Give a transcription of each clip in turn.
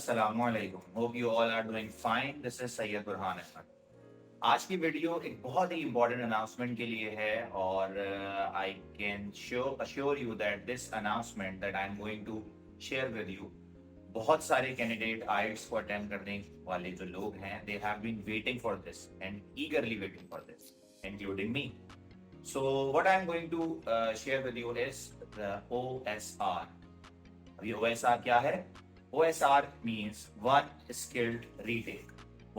Assalamualaikum. Hope you all are doing fine. This is Sayyid Burhan Ahmed. आज की video एक बहुत ही important announcement के लिए है और I can assure you that this announcement that I am going to share with you, बहुत सारे कैंडिडेट आइट्स को अटेम्प्ट करने वाले जो लोग हैं they have been waiting for this and eagerly waiting for this, including me. So what I am going to share with you is the OSR. अभी OSR क्या है? OSR means one skilled retake.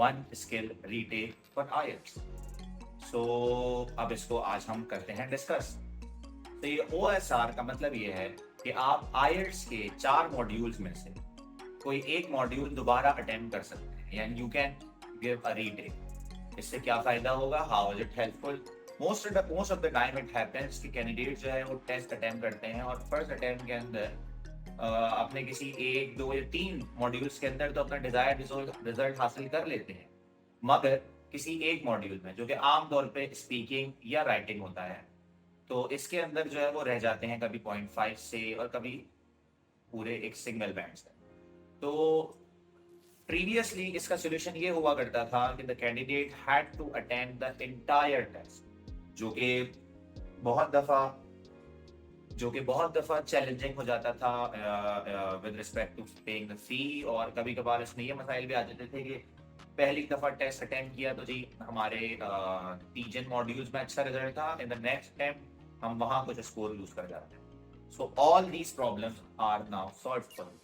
One skill retake for IELTS. So अब इसको आज हम करते हैं discuss. तो ये OSR का मतलब ये है कि आप IELTS के 4 मॉड्यूल्स में से कोई एक मॉड्यूल दोबारा अटेम्प्ट कर सकते हैं, यानी you can give a retake. इससे क्या फायदा होगा? How is it helpful? Most of the time it happens कि कैंडिडेट जो है वो टेस्ट अटेम्प्ट करते हैं और फर्स्ट अटेम्प्ट के अंदर अपने किसी 1, 2 या 3 मॉड्यूल्स के अंदर तो अपना डिजायर्ड रिजल्ट हासिल कर लेते हैं, मगर किसी एक मॉड्यूल में जो कि आमतौर पे स्पीकिंग या राइटिंग होता है, तो इसके अंदर जो है वो रह जाते हैं कभी 0.5 से और कभी पूरे एक सिंगल बैंड से. तो प्रीवियसली इसका सोल्यूशन ये हुआ करता था कि the candidate had to attempt the entire test, जो कि बहुत दफा चैलेंजिंग हो जाता था with respect to paying the fee. और कभी कभार इसमें ये मसाइल भी आ जाते थे कि पहली दफा टेस्ट अटेम्प्ट किया तो जी हमारे 3 मॉड्यूल्स में अच्छा रिजल्ट था, इन द नेक्स्ट अटेम्प्ट हम वहां कुछ स्कोर लूज कर जाते हैं. So all these problems are now solved for you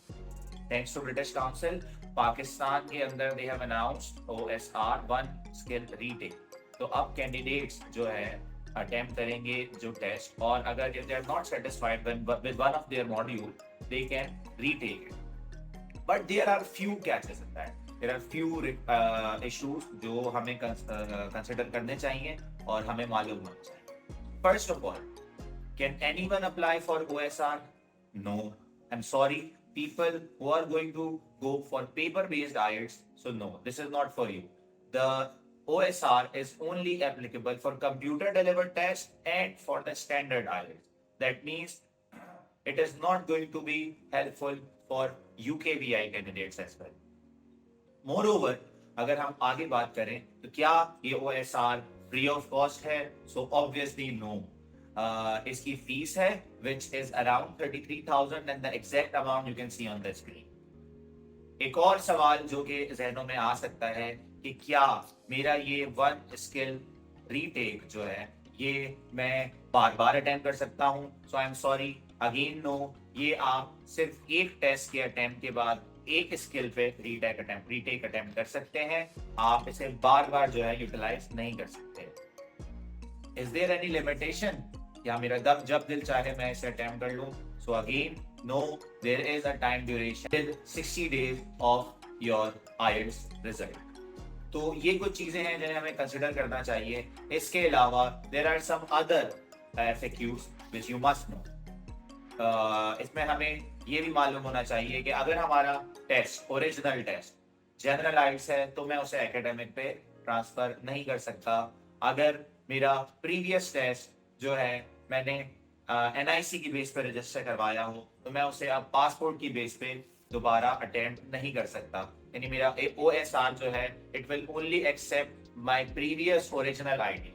thanks to British Council. Pakistan के अंदर they have announced OSR one skill retake. तो अब कैंडिडेट्स जो है अटेम्प्ट करेंगे जो टेस्ट, और अगर if they are not satisfied with one of their module, they can retake it. But there are few catches in that. There are few issues जो हमें consider करने चाहिए और हमें मालूम होना चाहिए. First of all, can anyone apply for OSR? No. I'm sorry, people who are going to go for paper-based IELTS, so no, this is not for you. The OSR is only applicable for computer delivered test and for the standard IELTS. That means it is not going to be helpful for UKVI candidates as well. Moreover, अगर हम आगे बात करें तो क्या ये OSR free of cost है? So obviously no. इसकी फीस है which is around 33,000 and the exact amount you can see on the screen. एक और सवाल जो कि जहनों में आ सकता है कि क्या मेरा ये वन स्किल रीटेक जो है ये मैं बार बार अटेम्प्ट कर सकता हूँ? So I am sorry, again no. ये आप सिर्फ एक टेस्ट के अटेम्प्ट के बाद एक स्किल पे रीटेक अटेम्प्ट कर सकते हैं. आप इसे बार बार जो है यूटिलाइज नहीं कर सकते. Is there any limitation? या मेरा जब दिल चाहे मैं इसे अटेम्प्ट कर लूँ? So again no, there is a time duration till 60 days of your IELTS result. तो ये कुछ चीजें हैं जिन्हें हमें कंसिडर करना चाहिए. इसके अलावा there are some other FAQs which you must know. इसमें हमें ये भी मालूम होना चाहिए कि अगर हमारा test original test general IELTS है तो मैं उसे एकेडमिक पे ट्रांसफर नहीं कर सकता. अगर मेरा प्रीवियस टेस्ट जो है मैंने NIC की बेस पे रजिस्टर करवाया हो तो मैं उसे अब पासपोर्ट की बेस पे दोबारा अटेम्प्ट नहीं कर सकता. यानी मेरा OSR जो है it will only accept my previous original ID.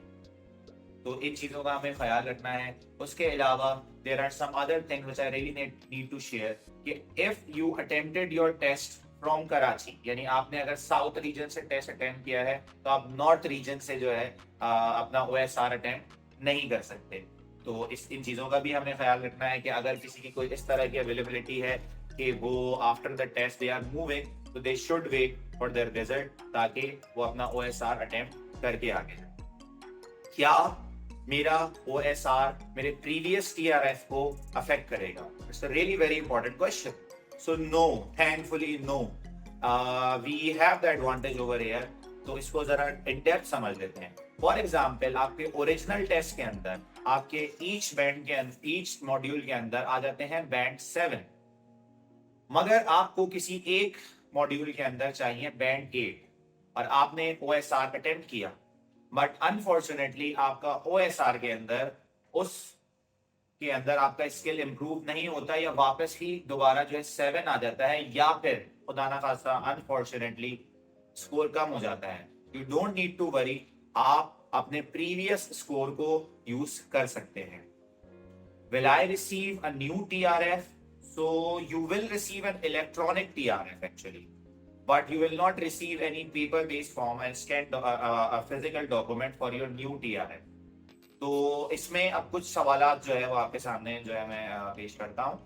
तो इन चीजों का हमें ख्याल रखना है. उसके अलावा there are some other things which I really need to share कि if you attempted your test from Karachi, यानी आपने अगर साउथ रीजन से टेस्ट अटेम्प्ट किया है तो आप नॉर्थ रीजन से जो है अपना OSR अटेम्प्ट नहीं कर सकते. तो इन चीज़ों का भी हमें ख्याल रखना है कि अगर किसी की कोई इस तरह की अवेलेबिलिटी है कि वो after the test they are moving, तो they should wait for their result ताकि वो अपना OSR अटेम्प्ट करके आगे जाए. क्या मेरा OSR मेरे प्रीवियस TRF को अफेक्ट करेगा? It's a really very important question. So no, thankfully no. We have the advantage over here. तो इसको जरा इन डेप्थ समझ लेते हैं. फॉर एग्जाम्पल, आपके ओरिजिनल टेस्ट के अंदर आपके ईच मॉड्यूल के अंदर आ जाते हैं बैंड 7, मगर आपको किसी एक मॉड्यूल के अंदर चाहिए बैंड 8 और आपने OSR अटेम्प्ट किया, बट अनफॉर्चुनेटली आपका OSR के अंदर आपका स्किल इंप्रूव नहीं होता या वापस ही दोबारा जो है 7 आ जाता है, या फिर खुदा ना खास्ता अनफॉर्चुनेटली स्कोर कम हो जाता है, you don't need to worry, आप अपने प्रीवियस स्कोर को यूज कर सकते हैं। Will I receive a new TRF? So you will receive an electronic TRF actually, but you will not receive any paper-based form and scanned a physical document for your new TRF. तो इसमें अब कुछ सवालात जो है वो आपके सामने जो है मैं पेश करता हूँ,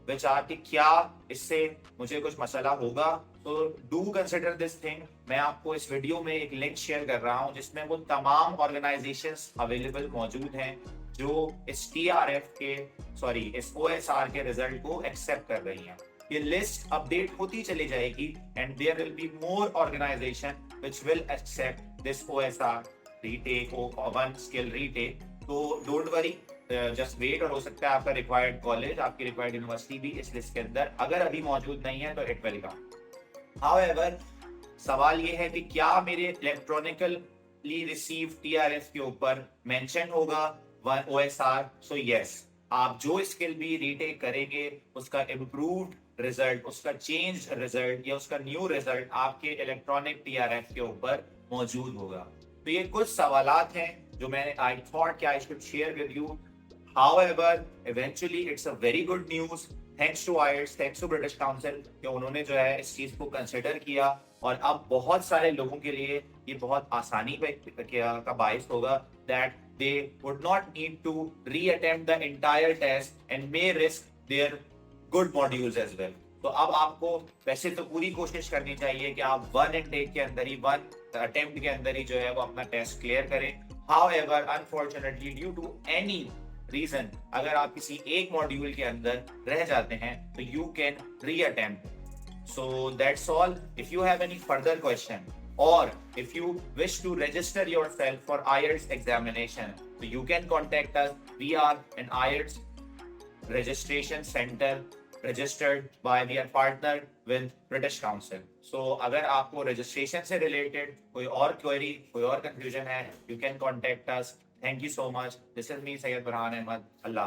विचार कि क्या इससे मुझे कुछ मसला होगा। तो डू कंसिडर दिस थिंग। मैं आपको इस वीडियो में एक लिंक शेयर कर रहा हूँ जिसमें वो तमाम ऑर्गेनाइजेशंस अवेलेबल मौजूद हैं जो इस टीआरएफ के इस ओएसआर के रिजल्ट को एक्सेप्ट कर रही हैं। ये लिस्ट अपडेट होती चली जाएगी and there will be more organisation which will accept this OSR retake और वन स्किल रीटेक। तो डोंट वरी, जस्ट वेट, और हो सकता है आपका रिक्वायर्ड कॉलेज, आपकी रिक्वायर्ड यूनिवर्सिटी भी इस लिस्ट के अंदर अगर अभी मौजूद नहीं है तो इट विल कम। हाउएवर, सवाल ये है कि क्या मेरे इलेक्ट्रॉनिकली रिसीव टीआरएफ के ऊपर मेंशन होगा वन ओएसआर? सो यस, आप जो स्किल भी रीटेक करेंगे उसका इम्प्रूव्ड रिजल्ट, उसका चेंज रिजल्ट या उसका न्यू रिजल्ट आपके इलेक्ट्रॉनिक टीआरएफ के ऊपर मौजूद होगा। तो ये कुछ सवालात हैं जो मैंने आई थॉट कि I should share with you. However, eventually it's a very good news. Thanks to IELTS, thanks to British Council कि उन्होंने जो है इस चीज को कंसिडर किया और अब बहुत सारे लोगों के लिए ये बहुत आसानी का बायस होगा that they would not need to re-attempt the entire test and may risk their good modules as well. तो अब आपको वैसे तो पूरी कोशिश करनी चाहिए कि आप वन इनटेक के अंदर ही, वन अटेम्प्ट के अंदर ही जो है वो अपना टेस्ट क्लियर करें। However, unfortunately, due to any reason अगर आप किसी एक मॉड्यूल के अंदर रह जाते हैं तो you can reattempt. So that's all. If you have any further question or if you wish to register yourself for IELTS examination तो you can contact us. We are an IELTS registration center registered by, we are partner with British Council. So अगर आपको registration से related कोई और query, कोई और confusion है, you can contact us. Thank you so much. This is me, Syed Farhan Ahmed. Allah.